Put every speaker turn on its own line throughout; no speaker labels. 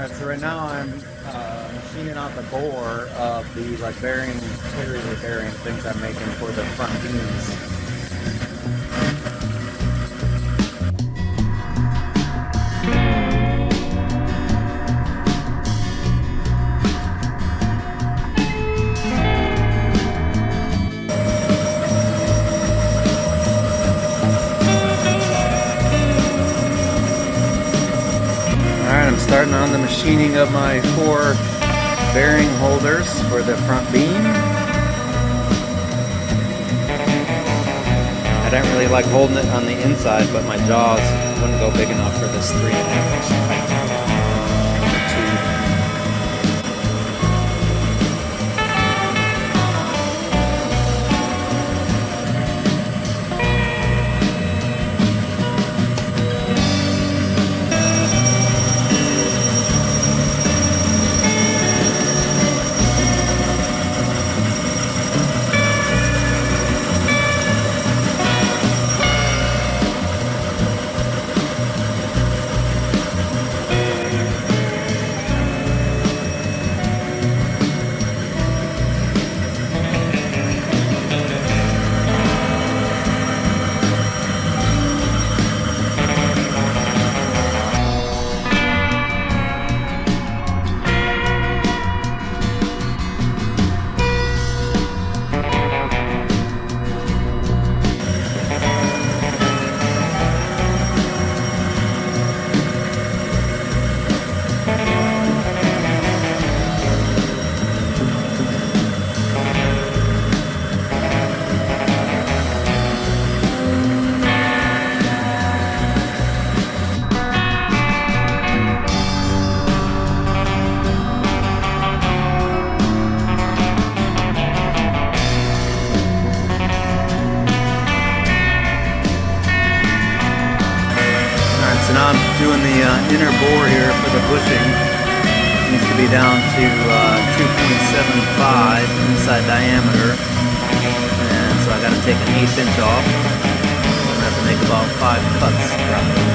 Alright, so right now I'm machining out the bore of the bearing, carrier bearing things I'm making for the front beams. Alright, I'm starting on the machining of my 4 bearing holders for the front beam. I don't really like holding it on the inside, but my jaws wouldn't go big enough for this 3.5 inch height tube. So now I'm doing the inner bore here for the bushing. It needs to be down to 2.75 inside diameter. And so I got to take an 1/8 inch off. I have to make about 5 cuts roughly.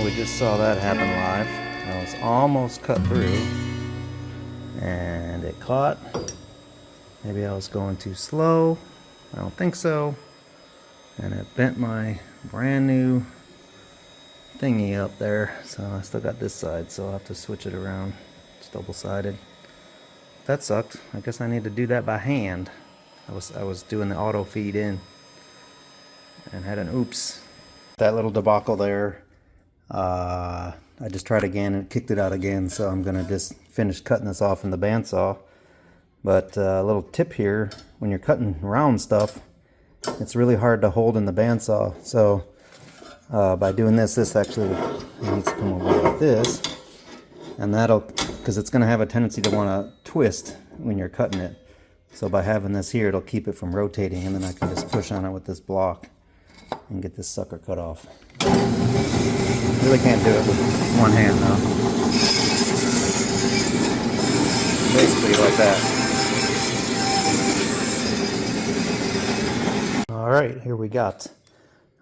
We just saw that happen live. I was almost cut through and it caught. Maybe I was going too slow. I don't think so. And it bent my brand new thingy up there. So I still got this side, so I'll have to switch it around. It's double-sided. That sucked. I guess I need to do that by hand. I was doing the auto feed in and had an oops. That little debacle there. I just tried again and kicked it out again, so I'm gonna just finish cutting this off in the bandsaw. But a little tip here, when you're cutting round stuff, it's really hard to hold in the bandsaw. So by doing this actually needs to come over like this, and that'll, because it's gonna have a tendency to want to twist when you're cutting it. So by having this here, it'll keep it from rotating, and then I can just push on it with this block and get this sucker cut off. Really can't do it with one hand though. Basically like that. Alright, here we got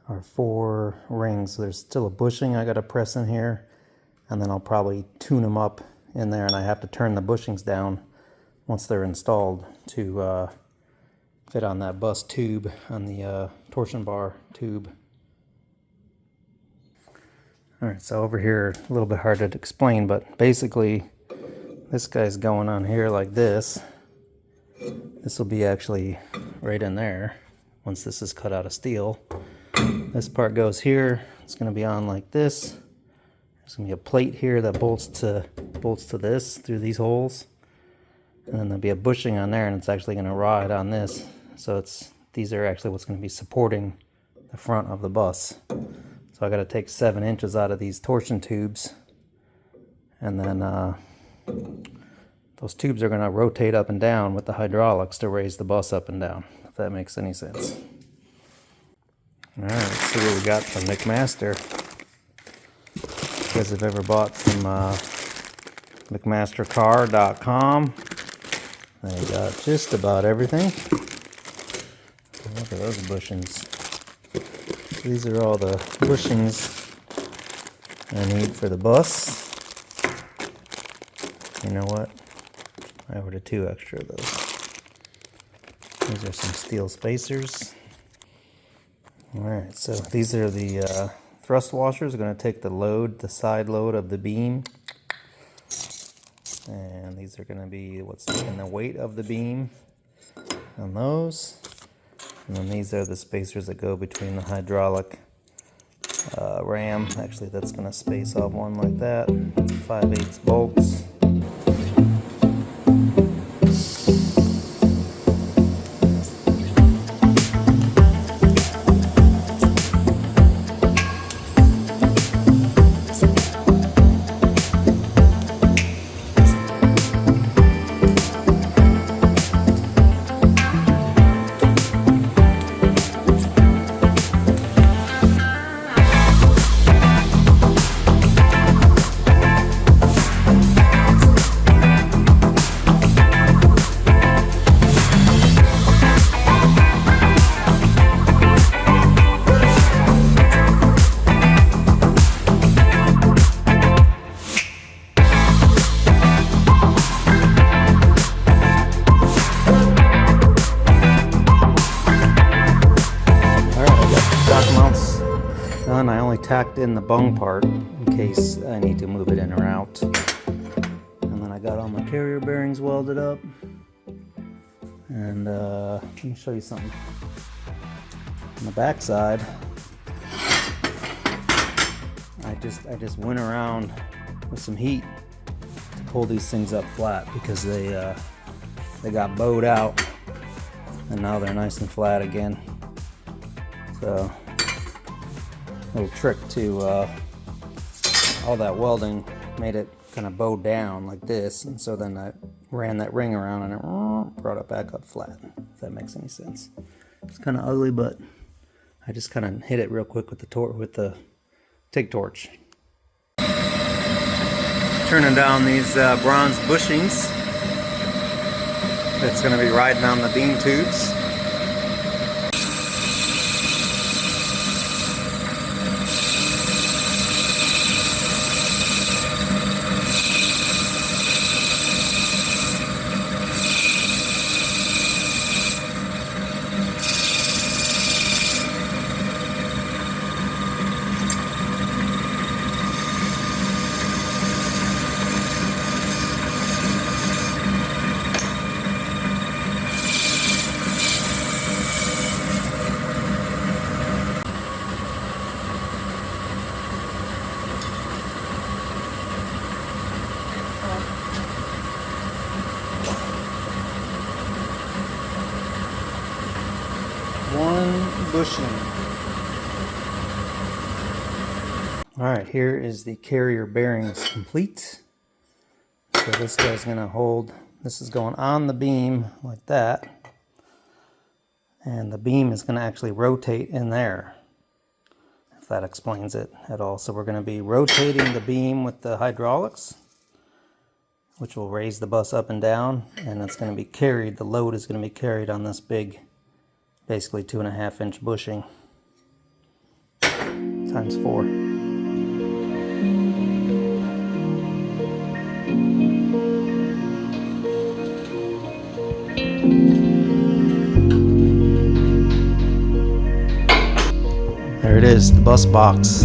our 4 rings. There's still a bushing I gotta press in here, and then I'll probably tune them up in there, and I have to turn the bushings down once they're installed to fit on that bus tube, on the torsion bar tube. Alright, so over here, a little bit hard to explain, but basically this guy's going on here like this. This will be actually right in there once this is cut out of steel. This part goes here. It's going to be on like this. There's going to be a plate here that bolts to this through these holes. And then there'll be a bushing on there, and it's actually going to ride on this. So it's these are actually what's going to be supporting the front of the bus. So I got to take 7 inches out of these torsion tubes, and then those tubes are going to rotate up and down with the hydraulics to raise the bus up and down, if that makes any sense. Alright, let's see what we got from McMaster. If you guys have ever bought from McMastercar.com, they got just about everything. Look at those bushings. These are all the bushings I need for the bus. You know what? I ordered 2 extra of those. These are some steel spacers. Alright, so these are the thrust washers. Are going to take the load, the side load of the beam. And these are going to be what's taking the weight of the beam on those. And then these are the spacers that go between the hydraulic ram. Actually, that's going to space off one like that. 5/8 bolts. I only tacked in the bung part in case I need to move it in or out. And then I got all my carrier bearings welded up. And let me show you something. On the back side, I just went around with some heat to pull these things up flat because they got bowed out and now they're nice and flat again. So little trick to all that welding made it kind of bow down like this, and so then I ran that ring around and it brought it back up flat, if that makes any sense. It's kind of ugly, but I just kind of hit it real quick with the TIG torch. Turning down these bronze bushings that's going to be riding on the beam tubes. One bushing. Alright, here is the carrier bearings complete. So this guy's going to hold, this is going on the beam like that. And the beam is going to actually rotate in there, if that explains it at all. So we're going to be rotating the beam with the hydraulics, which will raise the bus up and down, and it's going to be carried, the load is going to be carried on this big, basically 2.5 inch bushing times 4. There it is, the bus box.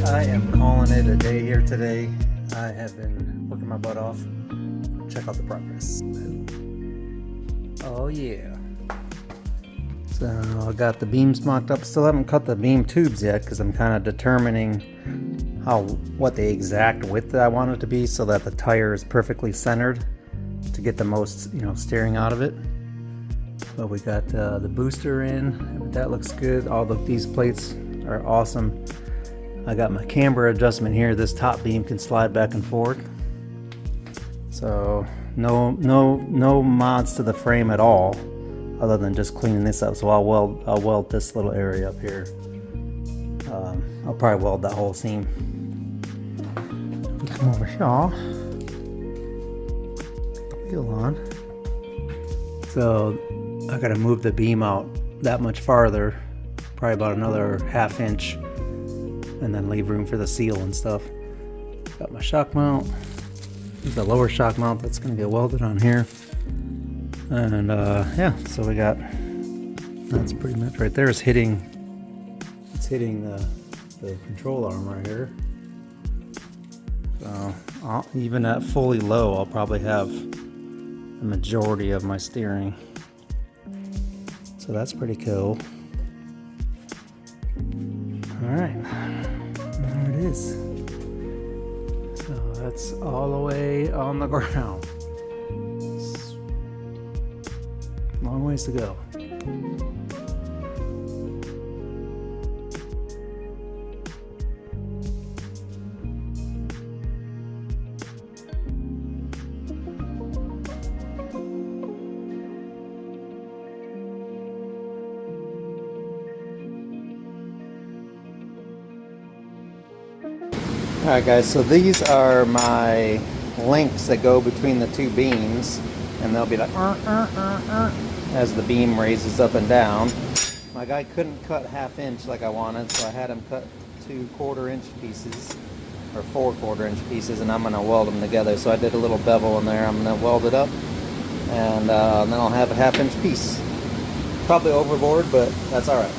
I am calling it a day here today. I have been working my butt off check out the progress. Oh yeah. So I got the beams mocked up. Still haven't cut the beam tubes yet because I'm kind of determining what the exact width that I want it to be so that the tire is perfectly centered to get the most, steering out of it. But we got the booster in. That looks good. These plates are awesome. I got my camber adjustment here. This top beam can slide back and forth. So no mods to the frame at all, other than just cleaning this up. So I'll weld this little area up here. I'll probably weld that whole seam. Come over here. Put the wheel on. So I gotta move the beam out that much farther, probably about another 1/2 inch, and then leave room for the seal and stuff. Got my shock mount. There's the lower shock mount that's gonna get welded on here. And yeah, so we got, that's pretty much right there. It's hitting the control arm right here. So even at fully low, I'll probably have the majority of my steering. So that's pretty cool. All right, there it is. So that's all the way on the ground. Long ways to go. Alright guys, so these are my links that go between the two beams, and they'll be like as the beam raises up and down. My guy couldn't cut 1/2 inch like I wanted, so I had him cut 2 1/4 inch pieces, or 4 1/4 inch pieces, and I'm going to weld them together. So I did a little bevel in there. I'm going to weld it up, and then I'll have a 1/2 inch piece. Probably overboard, but that's alright.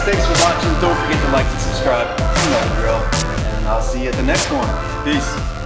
Thanks for watching. Don't forget to like and subscribe. You know the drill. And I'll see you at the next one. Peace.